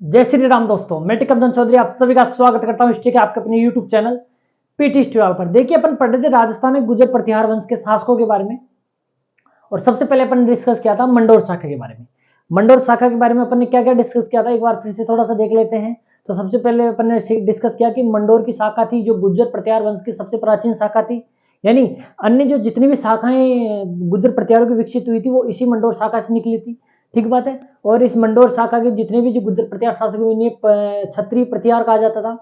जय श्री राम दोस्तों, मैं टिकमचंद चौधरी आप सभी का स्वागत करता हूं हिस्ट्री के आपके अपने यूट्यूब चैनल पीटी हिस्ट्री पर। देखिए, अपन पढ़ रहे थे राजस्थान में गुर्जर प्रतिहार वंश के शासकों के बारे में, और सबसे पहले अपन ने डिस्कस किया था मंडोर शाखा के बारे में। मंडोर शाखा के बारे में अपन ने क्या क्या डिस्कस किया था, एक बार फिर से थोड़ा सा देख लेते हैं। तो सबसे पहले अपन ने डिस्कस किया कि मंडोर की शाखा थी जो गुर्जर प्रतिहार वंश की सबसे प्राचीन शाखा थी, यानी अन्य जो जितनी भी शाखाएं गुर्जर प्रतिहारों की विकसित हुई थी वो इसी मंडोर शाखा से निकली थी। ठीक बात है। और इस मंडोर शाखा के जितने भी जो गुर्जर प्रतिहार शासक हुए उन्हें क्षत्रिय प्रतिहार कहा जाता था।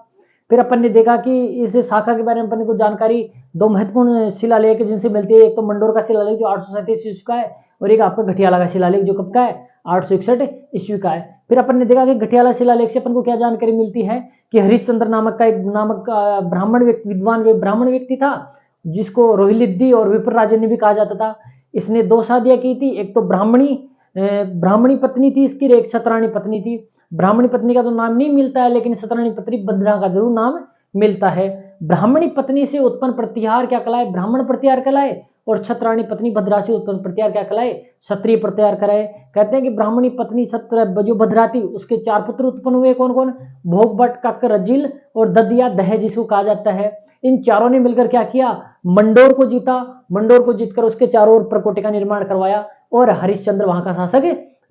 फिर अपन ने देखा कि इस शाखा के बारे में अपन को जानकारी दो महत्वपूर्ण शिलालेख जिनसे मिलती है। एक तो मंडोर का शिलालेख जो 837 ईस्वी का है, और एक आपका घटियाला का शिलालेख जो कब का है, 861 ईस्वी का है। फिर अपन ने देखा कि घटियाला शिलालेख से अपन को क्या जानकारी मिलती है कि हरिश्चंद्र नामक ब्राह्मण व्यक्ति, विद्वान ब्राह्मण व्यक्ति था, जिसको रोहिलिद्दी और विप्र राजन ने भी कहा जाता था। इसने दो शादियां की थी, एक तो ब्राह्मणी पत्नी थी इसकी, एक सतराणी पत्नी थी। ब्राह्मणी पत्नी का तो नाम नहीं मिलता है, लेकिन सतराणी पत्नी भद्रा का जरूर नाम मिलता है। ब्राह्मणी पत्नी से उत्पन्न प्रतिहार क्या कहलाए, ब्राह्मण प्रतिहार कहलाए, और छत्राणी पत्नी भद्रा से उत्पन्न प्रतिहार क्या कहलाए, क्षत्रिय प्रतिहार कराए। कहते हैं कि ब्राह्मणी पत्नी जो भद्रा थी उसके 4 पुत्र उत्पन्न हुए। कौन कौन? भोगभट, कक्कर, रजिल और ददिया दह जिसको कहा जाता है। इन चारों ने मिलकर क्या किया, मंडोर को जीता। मंडोर को जीतकर उसके चारों ओर प्रकोटे का निर्माण करवाया और हरिश्चंद्र वहां का शासक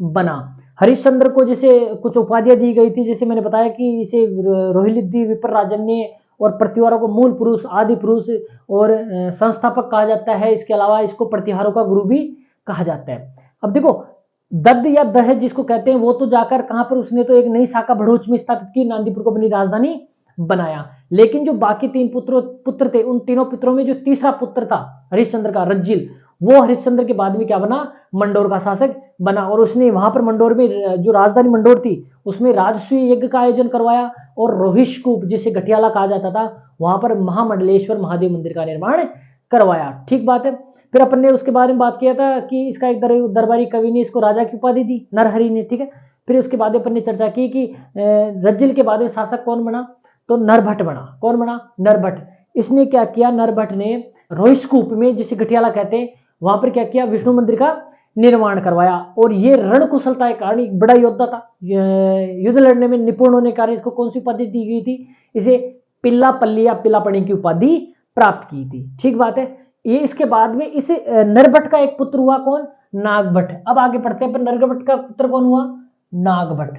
बना। हरिश्चंद्र को जैसे कुछ उपाधियां दी गई थी, जैसे मैंने बताया कि इसे रोहिलिद्दी, विप्र राजन ने और प्रतिहारों को मूल पुरुष, आदि पुरुष और संस्थापक कहा जाता है। इसके अलावा इसको प्रतिहारों का गुरु भी कहा जाता है। अब देखो, दद्द या दह जिसको कहते हैं वो तो जाकर कहां पर, उसने तो एक नई शाखा भड़ोच में स्थापित की, नांदीपुर को अपनी राजधानी बनाया। लेकिन जो बाकी 3 पुत्र थे, उन तीनों पुत्रों में जो तीसरा पुत्र था हरिश्चंद्र का, रज्जिल, वो हरिश्चंद्र के बाद में क्या बना, मंडोर का शासक बना। और उसने वहां पर मंडोर में जो राजधानी मंडोर थी उसमें राजसूय यज्ञ का आयोजन करवाया, और रोहिशकूप जिसे घटियाला कहा जाता था वहां पर महामंडलेश्वर महादेव मंदिर का निर्माण करवाया। ठीक बात है। फिर अपन ने उसके बारे में बात किया था कि इसका एक दरबारी कवि ने इसको राजा की उपाधि दी, नरहरि ने। ठीक है। फिर उसके बाद अपन ने चर्चा की कि रज्जिल के बाद में शासक कौन बना, तो नरभट्ट बना। कौन बना? नरभट्ट। इसने क्या किया, नरभट्ट ने रोहिशकूप में जिसे घटियाला कहते हैं वहां पर क्या किया, विष्णु मंदिर का निर्माण करवाया। और ये रण कुशलता के कारण एक बड़ा योद्धा था, युद्ध लड़ने में निपुण होने के कारण इसको कौन सी उपाधि दी गई थी, इसे पिल्ला पल्ली या पिल्लापणी की उपाधि प्राप्त की थी। ठीक बात है। ये इसके बाद में इस नरभट्ट का एक पुत्र हुआ, कौन? नागभट्ट। अब आगे पढ़ते हैं, पर नरभट्ट का पुत्र कौन हुआ? नागभट्ट।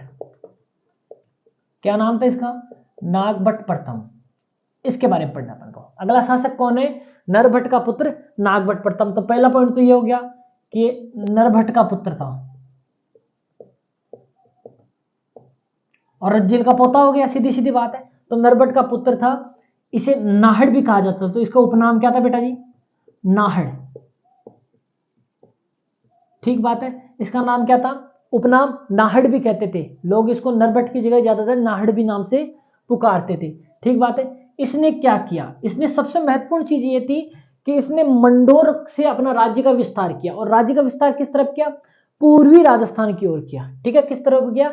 क्या नाम था इसका? नागभट्ट प्रथम। इसके बारे में पढ़ना अपन को। अगला शासक कौन है? नरभट्ट का पुत्र नागभट्ट प्रथम। तो पहला पॉइंट तो ये हो गया कि नरभट्ट का पुत्र था, और रज्जिल का पोता हो गया, सीधी सीधी बात है। तो नरभट्ट का पुत्र था, इसे नाहड़ भी कहा जाता था। तो इसका उपनाम क्या था बेटा जी? नाहड़। ठीक बात है। इसका नाम क्या था? उपनाम नाहड़ भी कहते थे लोग इसको। नरभट्ट की जगह ज्यादातर नाहड़ भी नाम से पुकारते थे। ठीक बात है। इसने क्या किया, इसने सबसे महत्वपूर्ण चीज ये थी कि इसने मंडोर से अपना राज्य का विस्तार किया। और राज्य का विस्तार किस तरफ किया? पूर्वी राजस्थान की ओर किया। ठीक है। किस तरफ किया?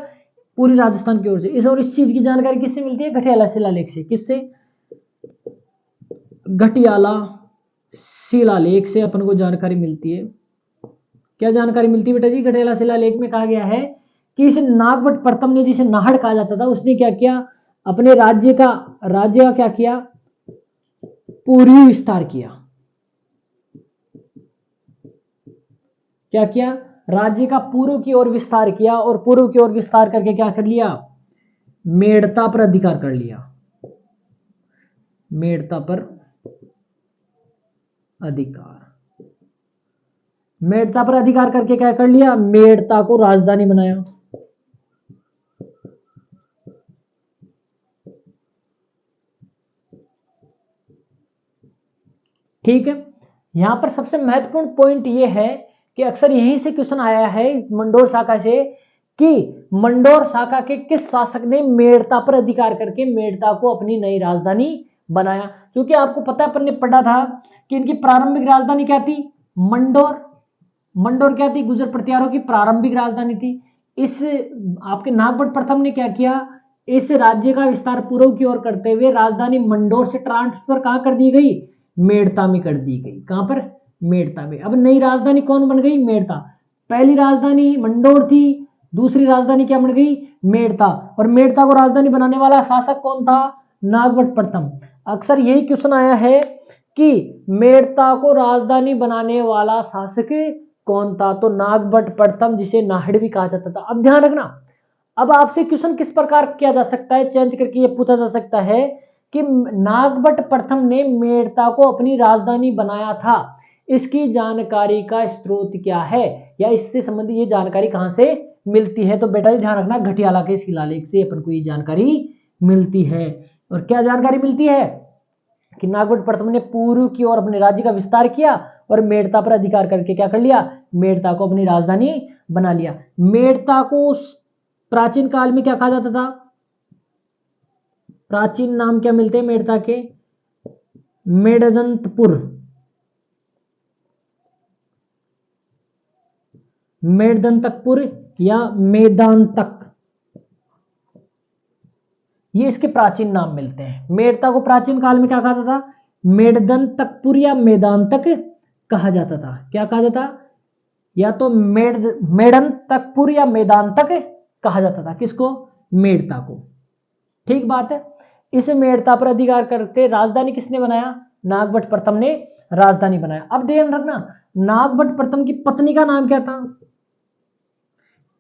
पूर्वी राजस्थान की ओर से। इस चीज की जानकारी किससे मिलती है? घटियाला शिलालेख से। किससे? घटियाला शिलालेख से अपन को जानकारी मिलती है। क्या जानकारी मिलती है बेटा जी? घटियाला शिलालेख में कहा गया है कि इस नागभट्ट प्रथम ने, जिसे नाहड़ कहा जाता था, उसने क्या किया, अपने राज्य का क्या किया, पूर्वी विस्तार किया। क्या किया? राज्य का पूर्व की ओर विस्तार किया। और पूर्व की ओर विस्तार करके क्या कर लिया? मेड़ता पर अधिकार कर लिया। मेड़ता पर अधिकार, मेड़ता पर अधिकार करके क्या कर लिया? मेड़ता को राजधानी बनाया। ठीक है। यहां पर सबसे महत्वपूर्ण पॉइंट यह है कि अक्सर यहीं से क्वेश्चन आया है इस मंडोर शाखा से कि मंडोर शाखा के किस शासक ने मेड़ता पर अधिकार करके मेड़ता को अपनी नई राजधानी बनाया। क्योंकि आपको पता है, अपन ने पढ़ा था कि इनकी प्रारंभिक राजधानी क्या थी? मंडोर। मंडोर क्या थी? गुर्जर प्रतिहारों की प्रारंभिक राजधानी थी। इस आपके नागभट्ट प्रथम ने क्या किया, इस राज्य का विस्तार पूर्व की ओर करते हुए राजधानी मंडोर से ट्रांसफर कहां कर दी गई? मेड़ता में कर दी गई। कहां पर? मेड़ता में। अब नई राजधानी कौन बन गई? मेड़ता। पहली राजधानी मंडोर थी, दूसरी राजधानी क्या बन गई, मेड़ता, और मेड़ता को राजधानी बनाने वाला शासक कौन था, नागभट्ट प्रथम। अक्सर यही क्वेश्चन आया है कि मेड़ता को राजधानी बनाने वाला शासक कौन था, तो नागभट्ट प्रथम, जिसे नाहड़ भी कहा जाता था। अब ध्यान रखना, अब आपसे क्वेश्चन किस प्रकार किया जा सकता है, चेंज करके ये पूछा जा सकता है कि नागभट्ट प्रथम ने मेड़ता को अपनी राजधानी बनाया था, इसकी जानकारी का स्रोत क्या है, या इससे संबंधित ये जानकारी कहां से मिलती है। तो बेटा ध्यान रखना, घटियाला के शिलालेख से अपन को ये जानकारी मिलती है। और क्या जानकारी मिलती है कि नागभट्ट प्रथम ने पूर्व की ओर अपने राज्य का विस्तार किया और मेड़ता पर अधिकार करके क्या कर लिया, मेड़ता को अपनी राजधानी बना लिया। मेड़ता को प्राचीन काल में क्या कहा जाता था, प्राचीन नाम क्या मिलते हैं मेड़ता के, मेड़दंतपुर, मेड़दंतकपुर या मेदांतक, ये इसके प्राचीन नाम मिलते हैं। मेड़ता को प्राचीन काल में क्या कहा जाता था, मेड़दंतकपुर या मेदांतक कहा जाता था। क्या कहा जाता, या तो मेड़दंतकपुर या मेदांतक कहा जाता था, किसको, मेड़ता को। ठीक बात है। इस मेड़ता पर अधिकार करके राजधानी किसने बनाया, नागभट्ट प्रथम ने राजधानी बनाया। अब ध्यान रखना, नागभट्ट प्रथम की पत्नी का नाम क्या था,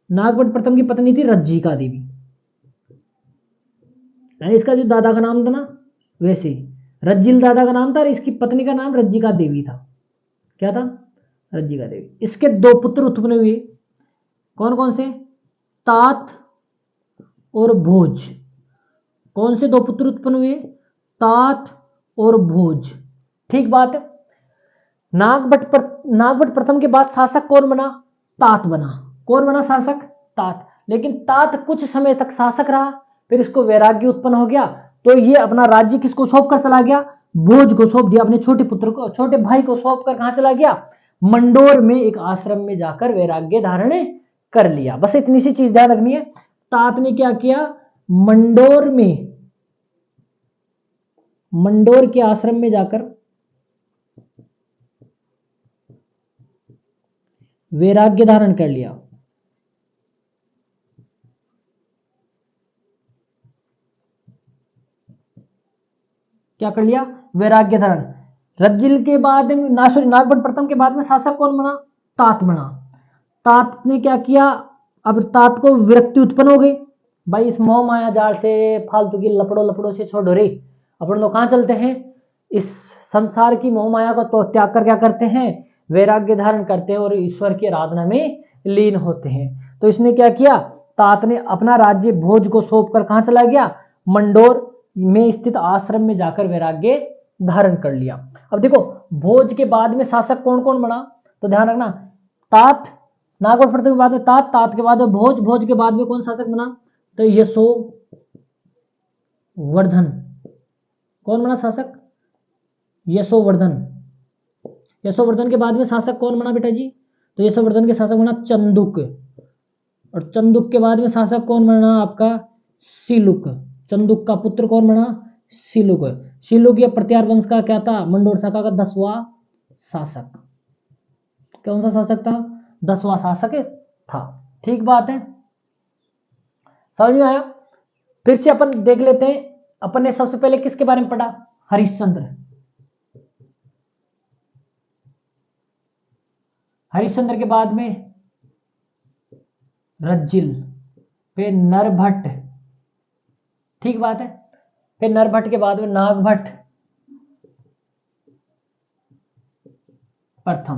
नागभट्ट प्रथम की पत्नी थी रज्जिका देवी, इसका जो दादा का नाम था ना, वैसे रज्जिल दादा का नाम था और इसकी पत्नी का नाम रज्जिका देवी था। क्या था, रज्जिका देवी। इसके दो पुत्र उत्पन्न हुए, कौन कौन से, तात और भोज। कौन से दो पुत्र उत्पन्न हुए, तात और भोज। ठीक बात है। नागभट्ट प्रथम के बाद शासक कौन बना, तात बना। कौन बना शासक, तात। लेकिन तात कुछ समय तक शासक रहा, फिर इसको वैराग्य उत्पन्न हो गया, तो ये अपना राज्य किसको सौंप कर चला गया, भोज को सौंप दिया, अपने छोटे पुत्र को, छोटे भाई को सौंप कर कहां चला गया, मंडोर में एक आश्रम में जाकर वैराग्य धारण कर लिया। बस इतनी सी चीज ध्यान रखनी है। तात ने क्या किया, मंडोर के आश्रम में जाकर वैराग्य धारण कर लिया। क्या कर लिया, वैराग्य धारण। रज्जिल के बाद नागभट्ट प्रथम के बाद में शासक कौन बना, तात बना। तात ने क्या किया, अब तात को विरक्ति उत्पन्न हो गई, भाई इस मोह माया जाल से, फालतू की लपड़ों से छोड़ो रे, अपन लोग कहां चलते हैं, इस संसार की मोह माया को तो त्याग कर क्या करते हैं, वैराग्य धारण करते हैं और ईश्वर की आराधना में लीन होते हैं। तो इसने क्या किया, तात ने अपना राज्य भोज को सौंप कर कहां चला गया, मंडोर में स्थित आश्रम में जाकर वैराग्य धारण कर लिया। अब देखो, भोज के बाद में शासक कौन कौन बना, तो ध्यान रखना, तात, नागभट्ट प्रथम के बाद में तात, तात के बाद में भोज, भोज के बाद में कौन शासक बना, तो यशोवर्धन। कौन बना शासक, यशोवर्धन। यशोवर्धन के बाद में शासक कौन बना बेटा जी, तो यशोवर्धन के शासक बना चंदुक, और चंदुक के बाद में शासक कौन बना आपका, सिलुक। चंदुक का पुत्र कौन बना, सिलुक। सिलुक या प्रत्यार वंश का क्या था, मंडोर शाखा का 10वां शासक। कौन सा शासक था, 10वां शासक था। ठीक बात है, समझ में आया। फिर से अपन देख लेते हैं, अपन ने सबसे पहले किसके बारे में पढ़ा, हरिश्चंद्र। हरिश्चंद्र के बाद में रज्जिल, फिर नरभट्ट। ठीक बात है। फिर नरभट्ट के बाद में नागभट्ट प्रथम।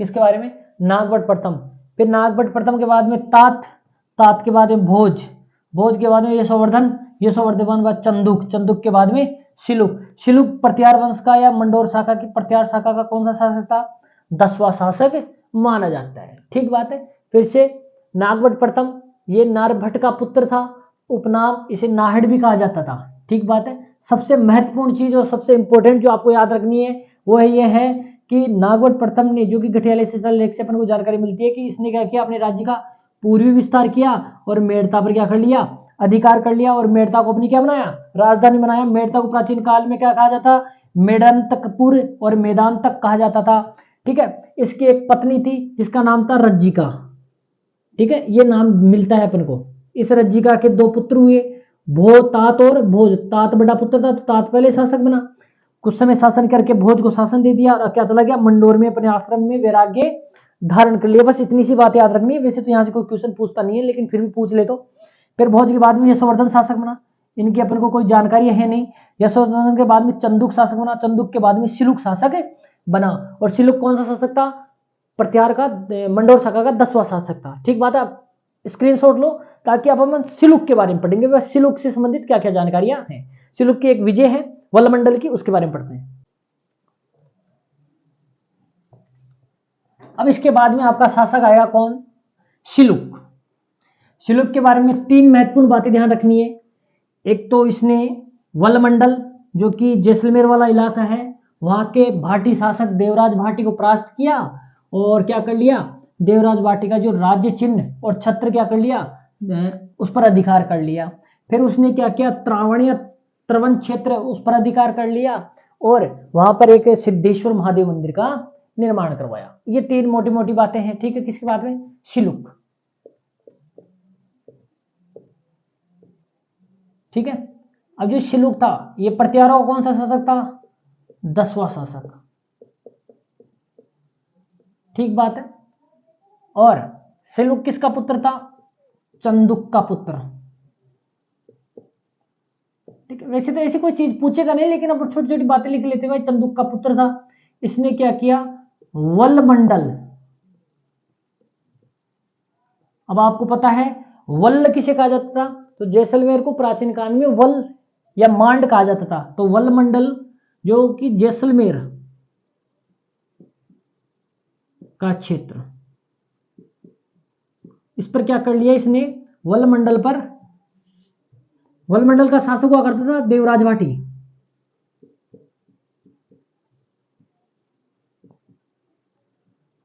किसके बारे में, नागभट्ट प्रथम। फिर नागभट्ट प्रथम के बाद में तात, तात के बाद में भोज, भोज के बाद में यशोवर्धन, यशोवर्धन के बाद चंदुक, चंदुक के बाद में सिलुक। सिलुक प्रत्यार वंश का या मंडोर शाखा की प्रत्यार शाखा का कौन सा शासक था, 10वां शासक माना जाता है। ठीक बात है। फिर से नागभट्ट प्रथम, ये नारभट्ट का पुत्र था, उपनाम इसे नाहड़ भी कहा जाता था। ठीक बात है। सबसे महत्वपूर्ण चीज और सबसे इंपॉर्टेंट जो आपको याद रखनी है वो है ये है कि नागभट्ट प्रथम ने, जो कि घटियाला शिलालेख से अपन को जानकारी मिलती है कि इसने क्या किया, अपने राज्य का पूर्वी विस्तार किया और मेड़ता पर क्या कर लिया, अधिकार कर लिया, और मेड़ता को अपनी क्या बनाया, राजधानी बनाया। मेड़ता को प्राचीन काल में क्या कहा जाता, मेड़ंतकपुर और मेदांतक कहा जाता था। ठीक है। इसकी एक पत्नी थी जिसका नाम था रज्जिका। ठीक है, ये नाम मिलता है अपन को। इस रज्जिका के दो पुत्र हुए, भोज तात और भोज। तात बड़ा पुत्र था तो तात पहले शासक बना, कुछ समय शासन करके भोज को शासन दे दिया और क्या चला गया मंडोर में अपने आश्रम में वैराग्य धारण कर लिया। बस इतनी सी बात याद रखनी है। वैसे तो यहाँ से कोई क्वेश्चन पूछता नहीं है, लेकिन फिर भी पूछ ले तो। फिर भोज के बाद में यशोवर्धन शासक बना, इनकी अपन को कोई जानकारी है नहीं। यशोवर्धन के बाद में चंदुक शासक बना, चंदुक के बाद में शिलुक शासक बना। और शिलुक कौन सा शासक था? प्रत्यार का मंडोर शाखा का 10वां शासक था। ठीक बात है, आप स्क्रीनशॉट लो ताकि आप हम शिलुक के बारे में पढ़ेंगे। वह शिलुक से संबंधित क्या क्या जानकारियां हैं। शिलुक की एक विजय है वल्लमंडल की, उसके बारे में पढ़ते हैं। अब इसके बाद में आपका शासक आएगा कौन? शिलुक। शिलुक के बारे में 3 महत्वपूर्ण बातें ध्यान रखनी है। एक तो इसने वल्लमंडल जो कि जैसलमेर वाला इलाका है, वहां के भाटी शासक देवराज भाटी को परास्त किया और क्या कर लिया, देवराज भाटी का जो राज्य चिन्ह और छत्र क्या कर लिया, उस पर अधिकार कर लिया। फिर उसने क्या किया, त्रावण या त्रवन क्षेत्र उस पर अधिकार कर लिया और वहां पर एक सिद्धेश्वर महादेव मंदिर का निर्माण करवाया। ये 3 मोटी मोटी बातें हैं। ठीक है, किसके बाद में? शिलुक। ठीक है, अब जो शिलुक था ये प्रत्यारों का कौन सा शासक था? 10वां शासक। ठीक बात है। और शिलुक किसका पुत्र था? चंदुक का पुत्र। ठीक है, वैसे तो ऐसी कोई चीज पूछेगा नहीं, लेकिन अब छोटी छोटी बातें लिख लेते हैं। भाई चंदुक का पुत्र था, इसने क्या किया, वल्लमंडल। अब आपको पता है वल्ल किसे कहा जाता था? तो जैसलमेर को प्राचीन काल में वल्ल या मांड कहा जाता था। तो वल्लमंडल जो कि जैसलमेर का क्षेत्र, इस पर क्या कर लिया इसने, वल्लमंडल पर। वल्लमंडल का शासक हुआ करता था देवराज भाटी।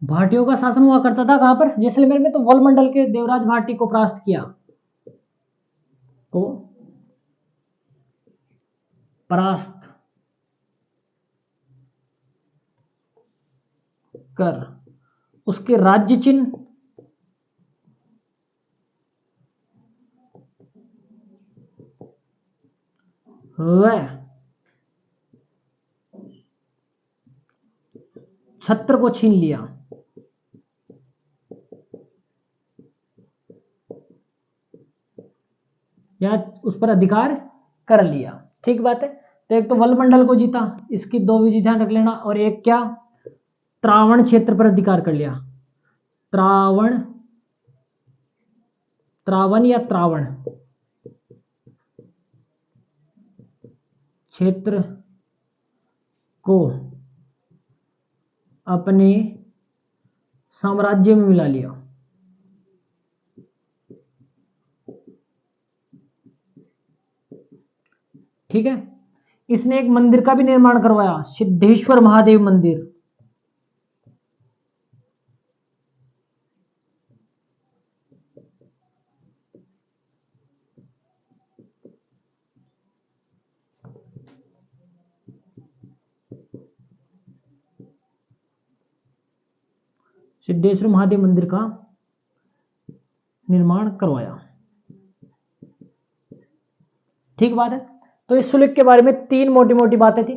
भाटियों का शासन हुआ करता था कहां पर? जैसलमेर में। तो वल्लमंडल के देवराज भाटी को परास्त किया, को परास्त कर उसके राज्य चिन्ह वह छत्र को छीन लिया। या उस पर अधिकार कर लिया। ठीक बात है। तो एक तो वल्लमंडल को जीता, इसकी 2 विधि ध्यान रख लेना। और एक क्या, त्रावण क्षेत्र पर अधिकार कर लिया। त्रावण, त्रावण या त्रावण क्षेत्र को अपने साम्राज्य में मिला लिया। ठीक है, इसने एक मंदिर का भी निर्माण करवाया, सिद्धेश्वर महादेव मंदिर। सिद्धेश्वर महादेव मंदिर का निर्माण करवाया। ठीक बात है। तो इस सुलिक के बारे में 3 मोटी मोटी बातें थी।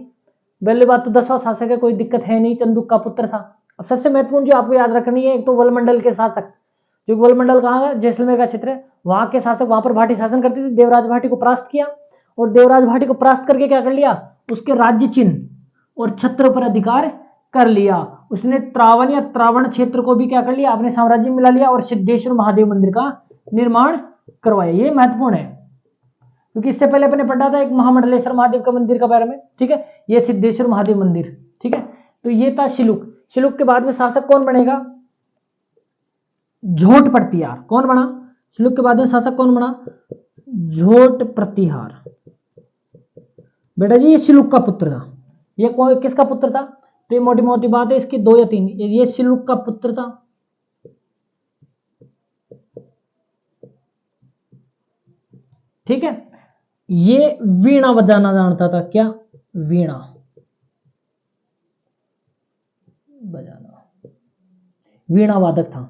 पहली बात तो 10वां शासक है, कोई दिक्कत है नहीं, चंदुक का पुत्र था। अब सबसे महत्वपूर्ण जो आपको याद रखनी है, एक तो वल्लमंडल के शासक, जो वल्लमंडल कहाँ है, जैसलमेर का क्षेत्र है, वहां के शासक, वहां पर भाटी शासन करते थे। देवराज भाटी को परास्त किया और देवराज भाटी को परास्त करके क्या कर लिया, उसके राज्य चिन्ह और छत्र पर अधिकार कर लिया। उसने त्रावण या त्रावण क्षेत्र को भी क्या कर लिया, अपने साम्राज्य में मिला लिया और सिद्धेश्वर महादेव मंदिर का निर्माण करवाया। ये महत्वपूर्ण है क्योंकि इससे पहले अपने पढ़ा था एक महामंडलेश्वर महादेव का मंदिर का बारे में। ठीक है, ये सिद्धेश्वर महादेव मंदिर। ठीक है, तो ये था शिलुक। शिलुक के बाद में शासक कौन बनेगा, झोट प्रतिहार। कौन बना शिलुक के बाद में शासक, कौन बना, झोट प्रतिहार। बेटा जी ये शिलुक का पुत्र था। ये कौन, किसका पुत्र था? तो ये मोटी मोटी बात है इसकी 2 या 3। ये शिलुक का पुत्र था। ठीक है, ये वीणा बजाना जानता था। क्या? वीणा बजाना, वीणा वादक था।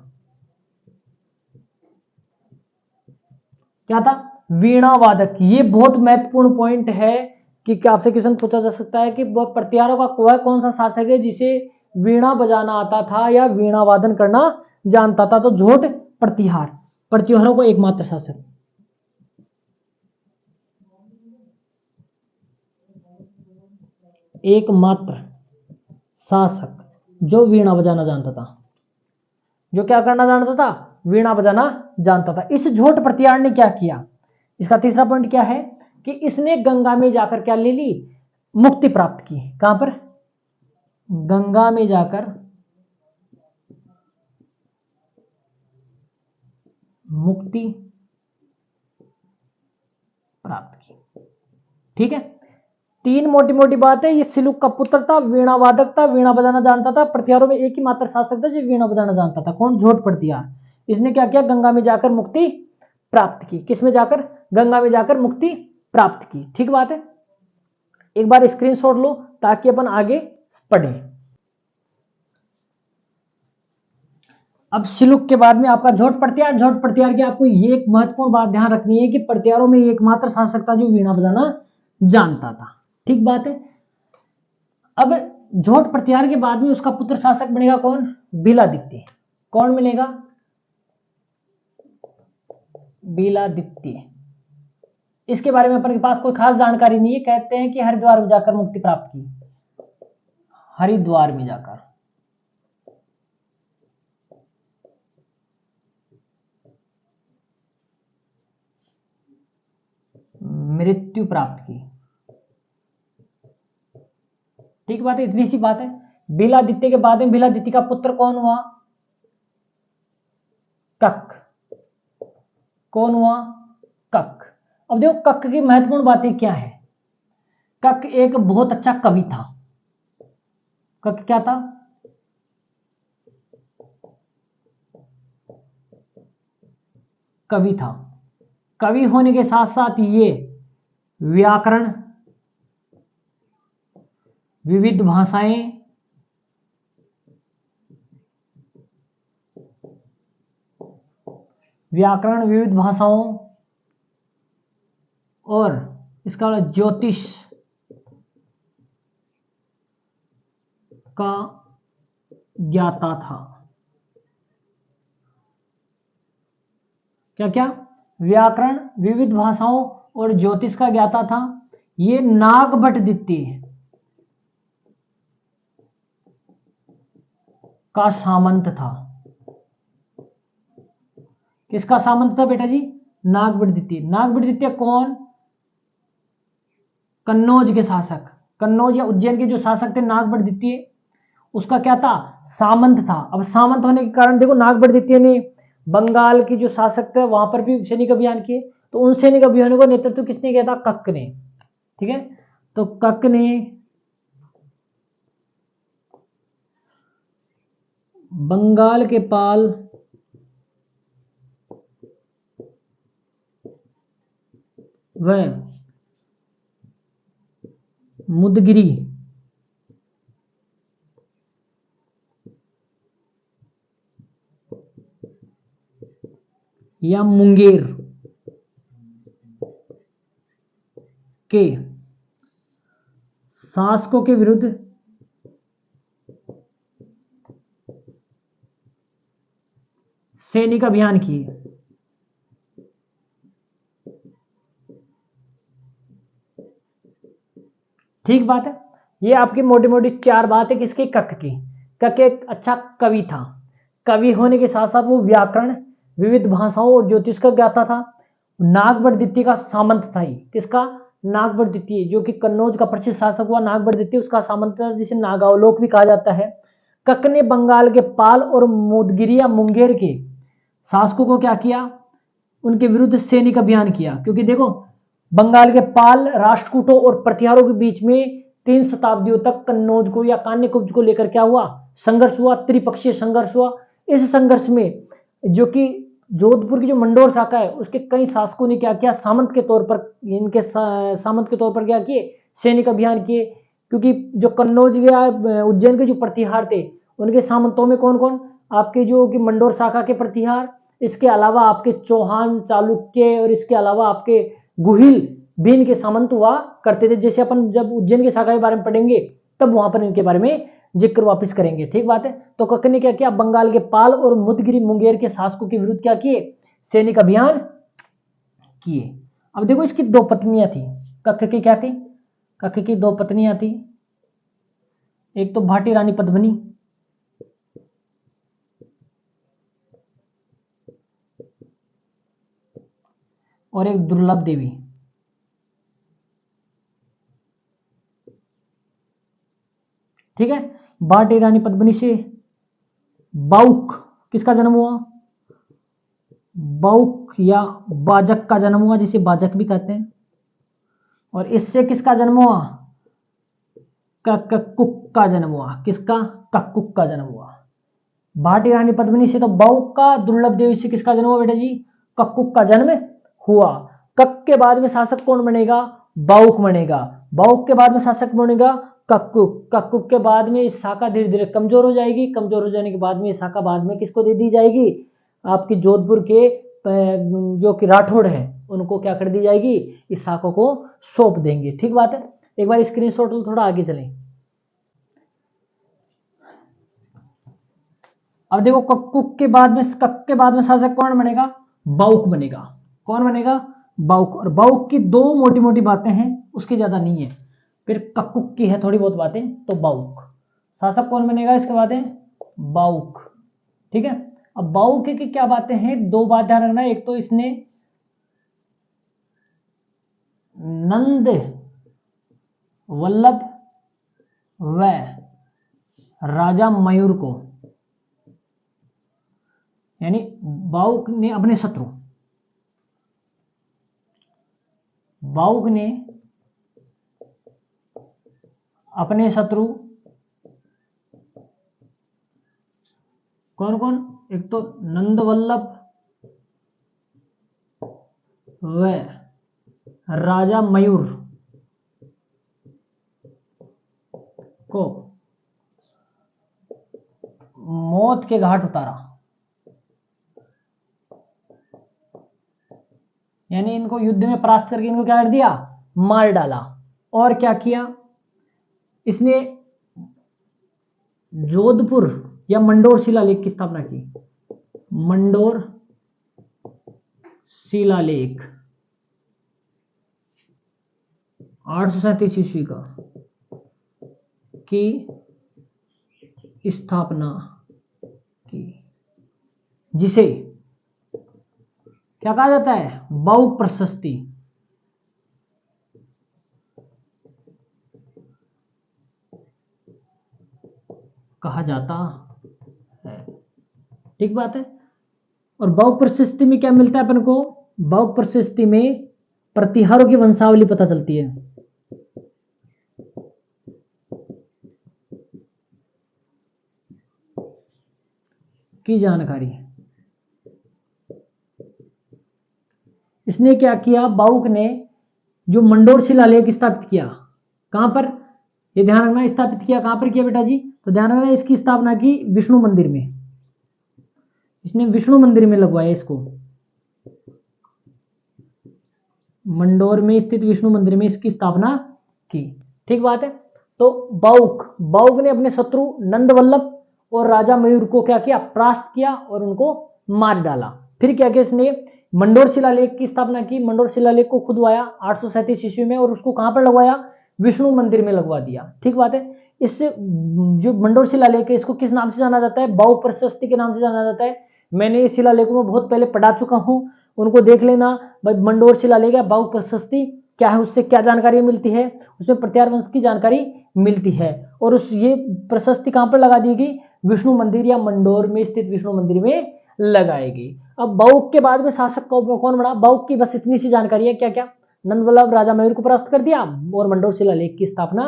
क्या था? वीणा वादक। ये बहुत महत्वपूर्ण पॉइंट है कि आपसे क्वेश्चन पूछा जा सकता है कि प्रतिहारों का वह कौन सा शासक है जिसे वीणा बजाना आता था या वीणा वादन करना जानता था? तो झोट प्रतिहार, प्रतिहारों को एकमात्र शासक। एकमात्र शासक जो वीणा बजाना जानता था। जो क्या करना जानता था? वीणा बजाना जानता था। इस झोट प्रतिहार ने क्या किया? इसका तीसरा पॉइंट क्या है कि इसने गंगा में जाकर क्या ले ली? मुक्ति प्राप्त की। कहां पर? गंगा में जाकर मुक्ति प्राप्त की। ठीक है, तीन मोटी मोटी बात है। ये सिलुक का पुत्र था, वीणा वादक था, वीणा बजाना जानता था। प्रतिहारों में एक ही मात्र शासक था जो वीणा बजाना जानता था। कौन? झोट प्रतिहार। इसने क्या किया? गंगा में जाकर मुक्ति प्राप्त की। किस में जाकर? गंगा में जाकर मुक्ति प्राप्त की। ठीक बात है, एक बार स्क्रीनशॉट लो ताकि अपन आगे पढ़ें। अब सिलुक के बाद में आपका झोट प्रतिहार। झोट प्रतिहार की आपको ये एक महत्वपूर्ण बात ध्यान रखनी है कि प्रतिहारों में एकमात्र शासक था जो वीणा बजाना जानता था। ठीक बात है। अब झोट प्रतिहार के बाद में उसका पुत्र शासक बनेगा कौन? बिलादित्य। कौन मिलेगा? बिलादित्य। इसके बारे में अपन के पास कोई खास जानकारी नहीं है। कहते हैं कि हरिद्वार में जाकर मुक्ति प्राप्त की। हरिद्वार में जाकर मृत्यु प्राप्त की। ठीक बात है, इतनी सी बात है। बिलादित्य के बाद में बिलादित्य का पुत्र कौन हुआ? कक। कौन हुआ? कक। अब देखो कक की महत्वपूर्ण बातें क्या है। कक एक बहुत अच्छा कवि था। कक क्या था? कवि था। कवि होने के साथ साथ ये व्याकरण, विविध भाषाएं, व्याकरण, विविध भाषाओं और इसका ज्योतिष का ज्ञाता था। क्या क्या? व्याकरण, विविध भाषाओं और ज्योतिष का ज्ञाता था। ये नागभट्ट द्वितीय का सामंत था। किसका सामंत था बेटा जी? नागभट्ट द्वितीय। नागभट्ट द्वितीय कौन? कन्नौज के शासक। कन्नौज या उज्जैन के जो शासक थे नागभट्ट द्वितीय, उसका क्या था? सामंत था। अब सामंत होने के कारण देखो नागभट्ट द्वितीय ने बंगाल की जो शासक थे वहां पर भी सैनिक अभियान किए। तो उन सैनिक अभियानों का नेतृत्व किसने किया था? कक ने। ठीक है, तो कक ने बंगाल के पाल व मुदगिरी या मुंगेर के शासकों के विरुद्ध सैनिक अभियान किए। ठीक बात है, ये आपकी मोटी मोटी चार बात है किसकी? कक की। कक एक अच्छा कवि था। कवि होने के साथ साथ वो व्याकरण, विविध भाषाओं और ज्योतिष का ज्ञाता था। नागभट्ट द्वितीय का सामंत था। किसका? नागभट्ट द्वितीय, जो कि कन्नौज का प्रसिद्ध शासक हुआ नागभट्ट द्वितीय, उसका सामंत था, जिसे नागावलोक भी कहा जाता है। कक ने बंगाल के पाल और मुदगिरी या मुंगेर के शासकों को क्या किया? उनके विरुद्ध सैनिक अभियान किया। क्योंकि देखो बंगाल के पाल, राष्ट्रकूटों और प्रतिहारों के बीच में 3 शताब्दियों तक कन्नौज को या कान्यकुब्ज को लेकर क्या हुआ? संघर्ष हुआ, त्रिपक्षीय संघर्ष हुआ। इस संघर्ष में जो कि जोधपुर की जो मंडोर शाखा है उसके कई शासकों ने क्या किया? सामंत के तौर पर, इनके सामंत के तौर पर क्या किए? सैनिक अभियान किए। क्योंकि जो कन्नौज या उज्जैन के जो प्रतिहार थे उनके सामंतों में कौन कौन? आपके जो कि मंडोर शाखा के प्रतिहार, इसके अलावा आपके चौहान, चालुक्य और इसके अलावा आपके गुहिल भी इनके सामंत हुआ करते थे। जैसे अपन जब उज्जैन की शाखा के बारे में पढ़ेंगे तब वहां पर इनके बारे में जिक्र वापस करेंगे, ठीक बात है। तो कक्क ने क्या किया, बंगाल के पाल और मुदगिरी मुंगेर के शासकों के विरुद्ध क्या किए, सैनिक अभियान किए। अब देखो इसकी दो पत्नियां थी, कक्क की क्या थी, कक्क की दो पत्नियां थी, एक तो भाटी रानी पद्मिनी और एक दुर्लभ देवी। ठीक है, भाटी रानी पद्मिनी से बाउक किसका जन्म हुआ, बाउक या बाजक का जन्म हुआ, जिसे बाजक भी कहते हैं। और इससे किसका जन्म हुआ, कक्कुक का जन्म हुआ। किसका, कक्कुक का जन्म हुआ। भाटी रानी पद्मिनी से तो बाउक का, दुर्लभ देवी से किसका जन्म हुआ बेटा जी, कक्कुक का जन्म हुआ। कक के बाद में शासक कौन बनेगा, बाउक बनेगा। बाउक के बाद में शासक बनेगा कक्कुक। कक्कुक के बाद में इस शाखा धीरे धीरे कमजोर हो जाएगी। कमजोर हो जाने के बाद में इस शाखा बाद में किसको दे दी जाएगी, आपकी जोधपुर के जो कि राठौड़ है उनको क्या कर दी जाएगी, इस शाखा को सौंप देंगे। ठीक बात है। एक बार स्क्रीनशॉट लो, थोड़ा आगे चलें। अब देखो कक्कुक के बाद में, कक के बाद में शासक कौन बनेगा, बाउक बनेगा। कौन बनेगा, बाउक। और बाउक की दो मोटी मोटी बातें हैं, उसकी ज्यादा नहीं है। फिर कक्कुक की है थोड़ी बहुत बातें, तो बाउक। शासक कौन बनेगा इसके बाद है, बाउक। ठीक है। अब बाउक की क्या बातें हैं, दो बात ध्यान रखना। एक तो इसने नंद वल्लभ व राजा मयूर को, यानी बाउक ने अपने शत्रु, बाउक ने अपने शत्रु कौन कौन, एक तो नंद वल्लभ व राजा मयूर को मौत के घाट उतारा। यानी इनको युद्ध में परास्त करके इनको क्या कर दिया, मार डाला। और क्या किया इसने, जोधपुर या मंडोर शिलालेख की स्थापना की। मंडोर शिलालेख 837 ईस्वी का की स्थापना की, जिसे क्या कहा जाता है, बाउक प्रशस्ति कहा जाता है। ठीक बात है। और बाउक प्रशस्ति में क्या मिलता है अपन को, बाउक प्रशस्ति में प्रतिहारों की वंशावली पता चलती है। की जानकारी। इसने क्या किया, बाउक ने जो मंडोर शिलालेख स्थापित किया, कहां पर, ये ध्यान रखना, स्थापित किया कहां पर किया बेटा जी, तो ध्यान रखना इसकी स्थापना की विष्णु मंदिर में। इसने विष्णु मंदिर में लगवाया इसको, मंडोर में स्थित विष्णु मंदिर में इसकी स्थापना की। ठीक बात है। तो बाउक, बाउक ने अपने शत्रु नंदवल्लभ और राजा मयूर को क्या किया, परास्त किया और उनको मार डाला। फिर क्या किया इसने, मंडोर शिलालेख की स्थापना की। मंडोर शिलालेख को खुदवाया 837 ईस्वी में और उसको कहां पर लगवाया, विष्णु मंदिर में लगवा दिया। ठीक बात है। इससे जो मंडोर शिलालेख है इसको किस नाम से जाना जाता है, बाउक प्रशस्ति के नाम से जाना जाता है। मैंने इस शिलालेख में बहुत पहले पढ़ा चुका हूं, उनको देख लेना। मंडोर शिलालेख है, बाउक प्रशस्ति क्या है, उससे क्या जानकारी मिलती है, उसमें प्रत्यार वंश की जानकारी मिलती है। और उस ये प्रशस्ति कहां पर लगा दी गई, विष्णु मंदिर या मंडोर में स्थित विष्णु मंदिर में लगाएगी। अब बाउक के बाद में शासक कौन बना, बाउक की बस इतनी सी जानकारी है, क्या क्या, नंदवल्लभ राजा मयूर को परास्त कर दिया और मंडोर शिलालेख की स्थापना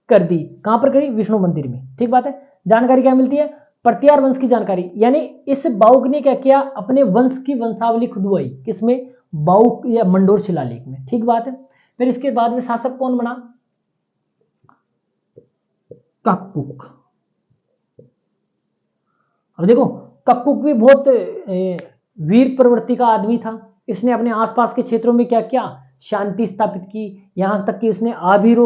कर दी। कहां पर करी, विष्णु मंदिर में। ठीक बात है। जानकारी क्या मिलती है, प्रत्यार वंश की जानकारी। यानी इस बाउक ने क्या किया, अपने वंश की वंशावली खुदवाई, किसमें, बाउक या मंडोर शिलालेख में। ठीक बात है। फिर इसके बाद में शासक कौन बना, कक्कुक। अब देखो कक्कुक भी बहुत वीर प्रवृत्ति का आदमी था। इसने अपने आसपास के क्षेत्रों में क्या किया, शांति स्थापित की। यहाँ तक कि उसने आबिर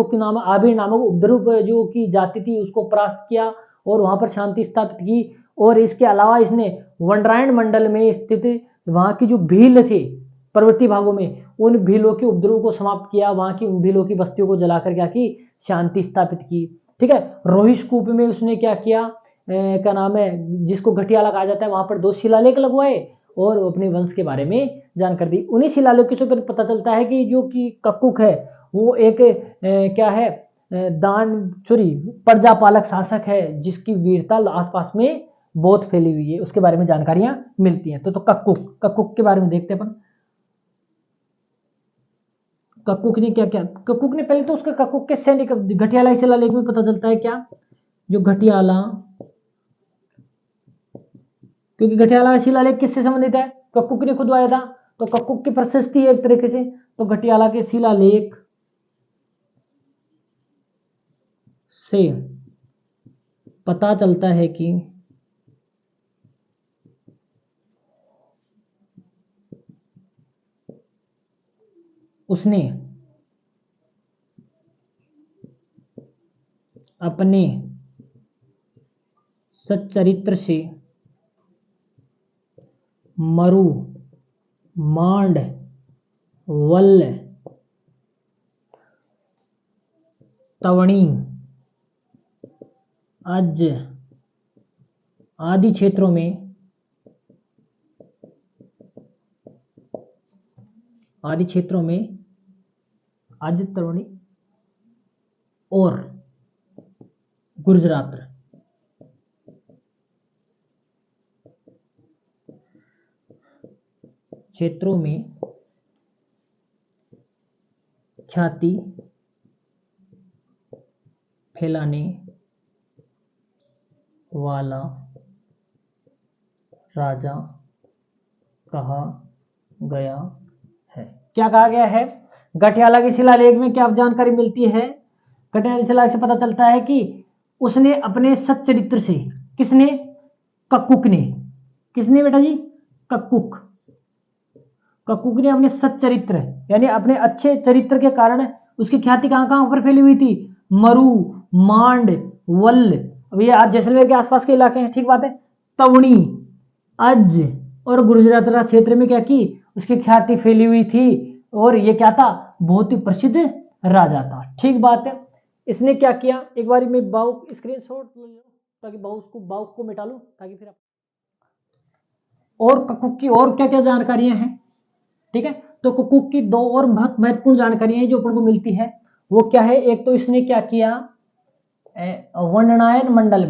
नामक उपद्रव जो की जाति थी उसको परास्त किया और वहां पर शांति स्थापित की। और इसके अलावा इसने वनरायण मंडल में स्थित वहां की जो भील थे पर्वतीय भागों में, उन भीलों के उपद्रव को समाप्त किया, वहां की उन भीलों की बस्तियों को जलाकर क्या की, शांति स्थापित की। ठीक है, रोहिष्कूप में उसने क्या किया, क्या नाम है, जिसको घटियाला कहा जाता है, वहां पर 2 शिलालेख लगवाए और अपने वंश के बारे में जानकारी दी। उन्हीं शिलालेखों से पता चलता है कि जो कि कक्कुक है वो एक क्या है, प्रजापालक शासक है जिसकी वीरता आसपास में बहुत फैली हुई है, उसके बारे में जानकारियां मिलती हैं। तो कक्कुक के बारे में देखते हैं अपन। कक्कुक ने क्या किया, कक्कुक ने पहले तो उसके कक्कुक के सैनिक, घटियाला शिलालेख में पता चलता है क्या, जो घटियाला, क्योंकि घटियाला शिलालेख किससे संबंधित है, कक्कुक ने खुदवाया था, तो कक्कुक की प्रशस्ति है एक तरीके से। तो घटियाला के शिलालेख से पता चलता है कि उसने अपने सच्चरित्र से मरु, मांड, वल्ल, तवणी, अज आदि क्षेत्रों में अज, तवणी और गुर्जरात क्षेत्रों में ख्याति फैलाने वाला राजा कहा गया है। क्या कहा गया है, घटियाला के शिलालेख में क्या जानकारी मिलती है, घटियाला शिलालेख से पता चलता है कि उसने अपने सच्चरित्र से, किसने, कक्कुक ने, किसने बेटा जी, कक्कुक ने अपने सच्चरित्र यानी अपने अच्छे चरित्र के कारण उसकी ख्याति कहां कहां पर फैली हुई थी, मरु, मांड, वल्ल, ये आज जैसलमेर के आसपास के इलाके हैं, ठीक बात है, तवणी, अज और गुजरात क्षेत्र में क्या की, उसकी ख्याति फैली हुई थी। और ये क्या था, बहुत ही प्रसिद्ध राजा था। ठीक बात है। इसने क्या किया, एक बार मैं स्क्रीनशॉट ले लो ताकि बाउक को मिटा लूं, ताकि फिर और कक्कुक की और क्या क्या जानकारियां हैं। ठीक है, तो कक्कुक की 2 और बहुत महत्वपूर्ण जानकारियां जो अपन को मिलती है, वो क्या है, एक तो इसने क्या किया, वंडनायन मंडल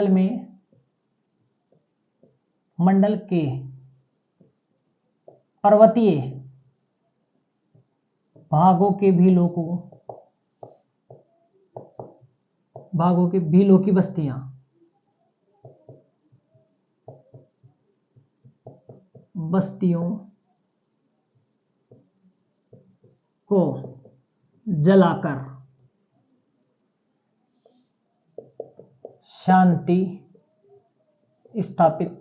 में मंडल के पर्वतीय भागों के भीलों की बस्तियों को जलाकर शांति स्थापित,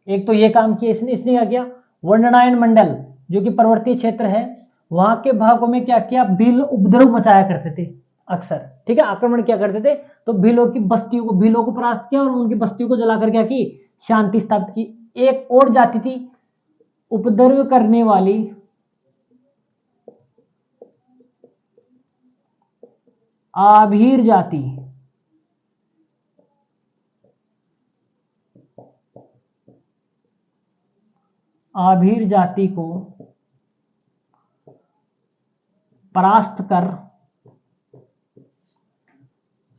एक तो ये काम किया इसने क्या किया, वंडनायन मंडल जो कि पर्वतीय क्षेत्र है, वहां के भागों में क्या किया, भील उपद्रव मचाया करते थे अक्सर, ठीक है, आक्रमण किया करते थे। तो भीलों को परास्त किया और उनकी बस्तियों को जलाकर क्या की, शांति स्थापित की। एक और जाति थी उपद्रव करने वाली आभीर जाति, को परास्त कर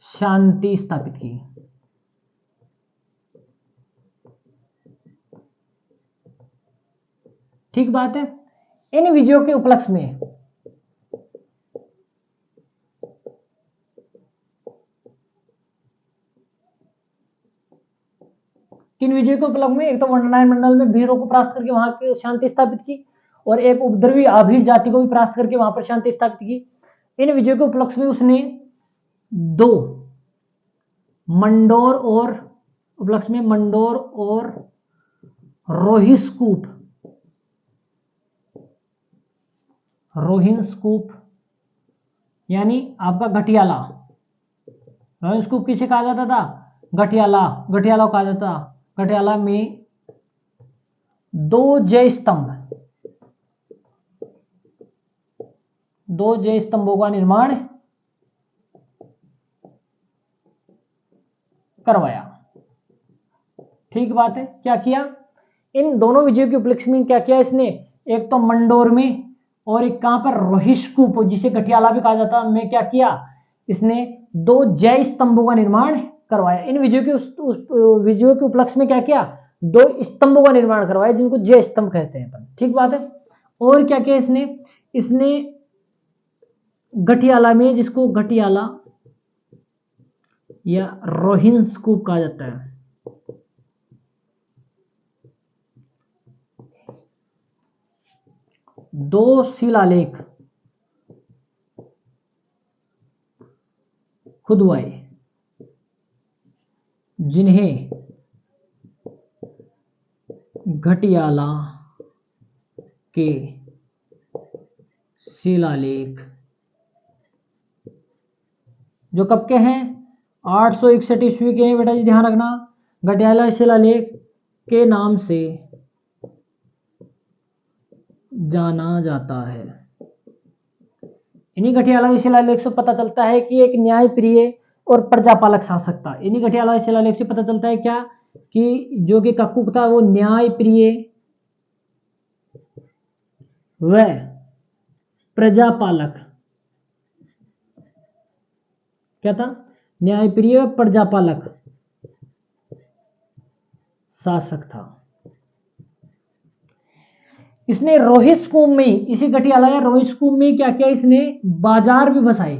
शांति स्थापित की। ठीक बात है। इन विजयों के उपलक्ष्य में किन विजयों के उपलक्ष्य में, एक तो वंडनायन मंडल में भीलों को परास्त करके वहां की शांति स्थापित की, और एक उपद्रवी आभीर जाति को भी परास्त करके वहां पर शांति स्थापित की। इन विजयों के उपलक्ष्य में उसने 2 मंडोर और उपलक्ष्य में मंडोर और रोहिस्कूप यानी आपका घटियाला। रोहिस्कूप किसे कहा जाता था? घटियाला को कहा जाता था। घटियाला में 2 जय स्तंभों का निर्माण करवाया। ठीक बात है। क्या किया? इन दोनों विजयों के उपलक्ष्य में क्या किया इसने? एक तो मंडोर में और एक कहां पर? रोहिस्कूप, जिसे घटियाला भी कहा जाता है, में क्या किया इसने? 2 जय स्तंभों का निर्माण करवाया। इन विजयों के उपलक्ष्य में क्या किया? 2 स्तंभों का निर्माण करवाया, जिनको जय स्तंभ कहते हैं अपन। ठीक बात है। और क्या किया इसने घटियाला में, जिसको घटियाला या रोहिस्कूप कहा जाता है, दो शिलालेख खुदवाए, जिन्हें घटियाला के शिलालेख, जो कब के हैं? 861 ईस्वी के हैं बेटा जी, ध्यान रखना। घटियाला शिलालेख के नाम से जाना जाता है। इन्हीं घटियाला के शिलालेख से पता चलता है कि एक न्यायप्रिय और प्रजापालक शासक था। इन्हीं घटियाला के शिलालेख से पता चलता है क्या? कि जो कि कक्कुक था वो न्यायप्रिय व प्रजापालक, क्या था? न्यायप्रिय प्रजापालक शासक था। इसने रोहिस्कूप में, इसी घटियाला या रोहिस्कूप में क्या किया इसने? बाजार भी बसाए।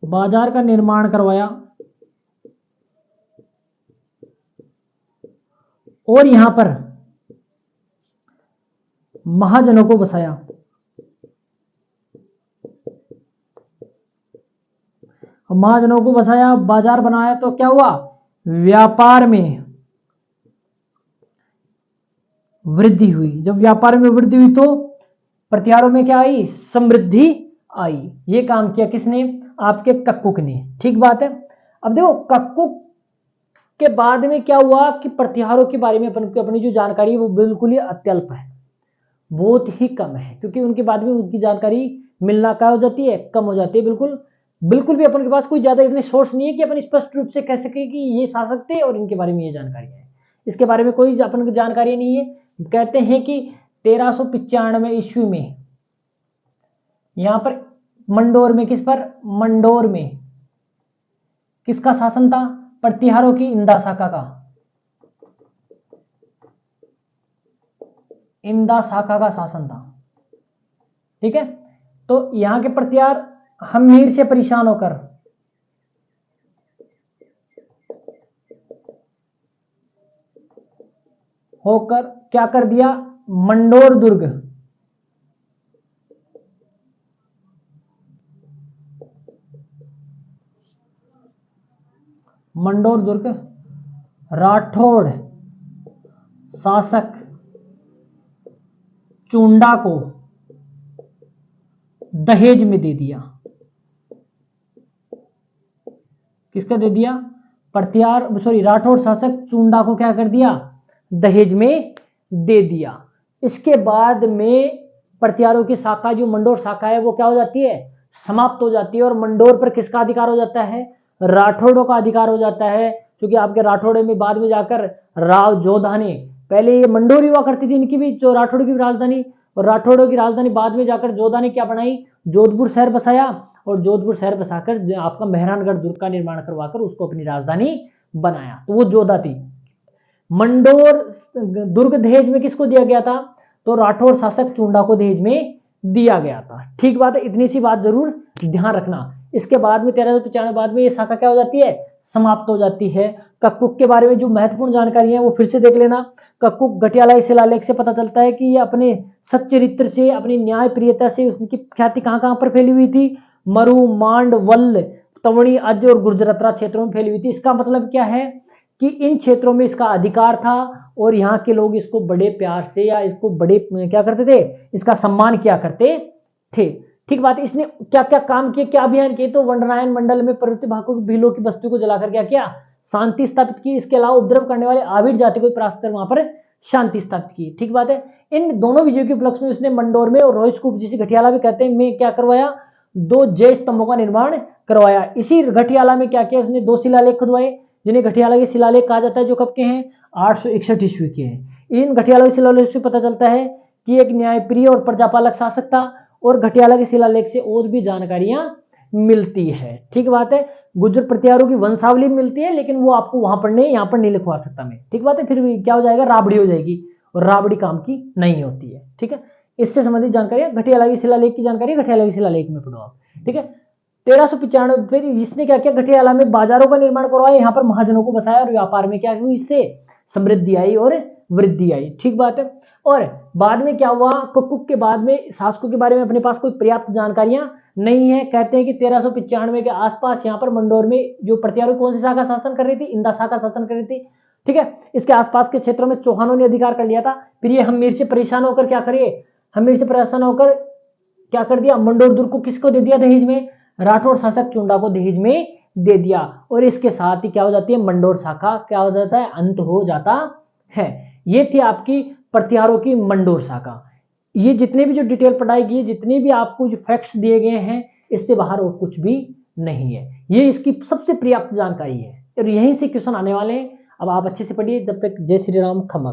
बाजार का निर्माण करवाया और यहां पर महाजनों को बसाया। महाजनों को बसाया, बाजार बनाया, तो क्या हुआ? व्यापार में वृद्धि हुई। जब व्यापार में वृद्धि हुई तो प्रतिहारों में क्या आई? समृद्धि आई। ये काम किया किसने? आपके कक्कुक ने। ठीक बात है। अब देखो कक्कुक के बाद में क्या हुआ कि प्रतिहारों के बारे में अपनी जो जानकारी है वो बिल्कुल ही अत्यल्प है, बहुत ही कम है, क्योंकि उनके बाद में उनकी जानकारी मिलना क्या हो जाती है? कम हो जाती है। बिल्कुल भी अपन के पास कोई ज्यादा इतने सोर्स नहीं है कि अपन स्पष्ट रूप से कह सके कि ये शासक थे और इनके बारे में ये जानकारी है। इसके बारे में कोई अपन को जानकारी नहीं है। कहते हैं कि 1395 ईस्वी में यहां पर मंडोर में, किस पर? मंडोर में किसका शासन था? प्रतिहारों की इंदा शाखा का। इंदा शाखा का शासन था। ठीक है। तो यहां के प्रतिहार हमीर से परेशान होकर क्या कर दिया? मंडोर दुर्ग, राठौड़ शासक चुंडा को दहेज में दे दिया। किसका दे दिया? राठौड़ शासक चुंडा को क्या कर दिया? दहेज में दे दिया। इसके बाद में प्रतिहारों की शाखा, जो मंडोर शाखा है, वो क्या हो जाती है? समाप्त हो जाती है। और मंडोर पर किसका अधिकार हो जाता है? राठौड़ों का अधिकार हो जाता है। क्योंकि आपके राठौड़े में बाद में जाकर राव जोधा ने, पहले ये मंडोर हुआ करती थी इनकी भी, जो राठौड़ की राजधानी, और राठौड़ों की राजधानी बाद में जाकर जोधा ने क्या बनाई? जोधपुर शहर बसाया। और जोधपुर शहर बसाकर आपका मेहरानगढ़ दुर्ग का निर्माण करवाकर उसको अपनी राजधानी बनाया। तो वो जोधा थी। मंडोर दुर्ग दहेज में किसको दिया गया था? तो राठौड़ शासक चुंडा को दहेज में दिया गया था। ठीक बात है। इतनी सी बात जरूर ध्यान रखना। इसके बाद में 1395 बाद में ये शाखा क्या हो जाती है, समाप्त हो जाती है। कक्कुक के बारे में जो महत्वपूर्ण जानकारी है वो फिर से देख लेना। कक्कुक घटियाला शिलालेख से पता चलता है कि ये अपने सच्चरित्र से, अपनी न्याय प्रियता से उसकी ख्याति कहाँ कहाँ पर फैली हुई थी, मरु, मांड, वल्ल, तवणी, अज और गुर्जरत्रा क्षेत्रों में फैली हुई थी। इसका मतलब क्या है कि इन क्षेत्रों में इसका अधिकार था और यहाँ के लोग इसको बड़े प्यार से या इसको बड़े क्या करते थे, इसका सम्मान किया करते थे। ठीक बात है। इसने क्या क्या काम किए, क्या अभियान किए, तो वंडरायन मंडल में प्रवृत्ति भागों की भीलों की बस्ती को जलाकर क्या किया, शांति स्थापित की। इसके अलावा उपद्रव करने वाले आविड जाति को परास्त कर वहां पर शांति स्थापित की। ठीक बात है। इन दोनों विजयों के उपलक्ष्य में उसने मंडोर में और रोहिस्कूप, जिसे घटियाला भी कहते हैं, में क्या करवाया, 2 जय स्तंभों का निर्माण करवाया। इसी घटियाला में क्या किया, उसने 2 शिलालेख खुदवाए जिन्हें घटियाला के शिलालेख कहा जाता है, जो कब के हैं, 861 ईस्वी के हैं। इन घटियाला के शिलालेख से पता चलता है कि एक न्यायप्रिय और प्रजापालक शासक था, और घटियाला के शिलालेख से और भी जानकारियां मिलती है। ठीक बात है। गुर्जर प्रतिहारों की वंशावली मिलती है, लेकिन वो आपको वहां पर नहीं, यहाँ पर नहीं लिखवा सकता मैं। ठीक बात है। फिर क्या हो जाएगा, राबड़ी हो जाएगी, और राबड़ी काम की नहीं होती है। ठीक है। इससे संबंधित जानकारी घटियाला की शिलालेख की जानकारी घटियाला की शिलालेख में पढ़ो आप। ठीक है। 1395 फिर इसने क्या किया, घटियाला में बाजारों का निर्माण करवाया, यहाँ पर महाजनों को बसाया और व्यापार में क्या हुई, इससे समृद्धि आई और वृद्धि आई। ठीक बात है। और बाद में क्या हुआ, कक्कुक के बाद में शासकों के बारे में अपने पास कोई पर्याप्त जानकारियां नहीं है। कहते हैं कि 1395 के आसपास यहाँ पर मंडोर में जो प्रतिहारों कौन सी शाखा शासन कर रही थी, इंदा शाखा शासन कर रही थी। ठीक है। इसके आसपास के क्षेत्रों में चौहानों ने अधिकार कर लिया था। फिर ये हमीर से परेशान होकर क्या करिए, हमीर से परेशान होकर क्या कर दिया, मंडोर दुर्ग को किसको दे दिया दहेज में, राठौर शासक चुंडा को दहेज में दे दिया। और इसके साथ ही क्या हो जाती है, मंडोर शाखा क्या हो जाता है, अंत हो जाता है। ये थी आपकी प्रतिहारों की मंडोर शाखा। ये जितने भी जो डिटेल पढ़ाई गई, जितने भी आपको जो फैक्ट्स दिए गए हैं, इससे बाहर और कुछ भी नहीं है। ये इसकी सबसे पर्याप्त जानकारी है और यहीं से क्वेश्चन आने वाले हैं। अब आप अच्छे से पढ़िए। जब तक जय श्री राम, खम्मा।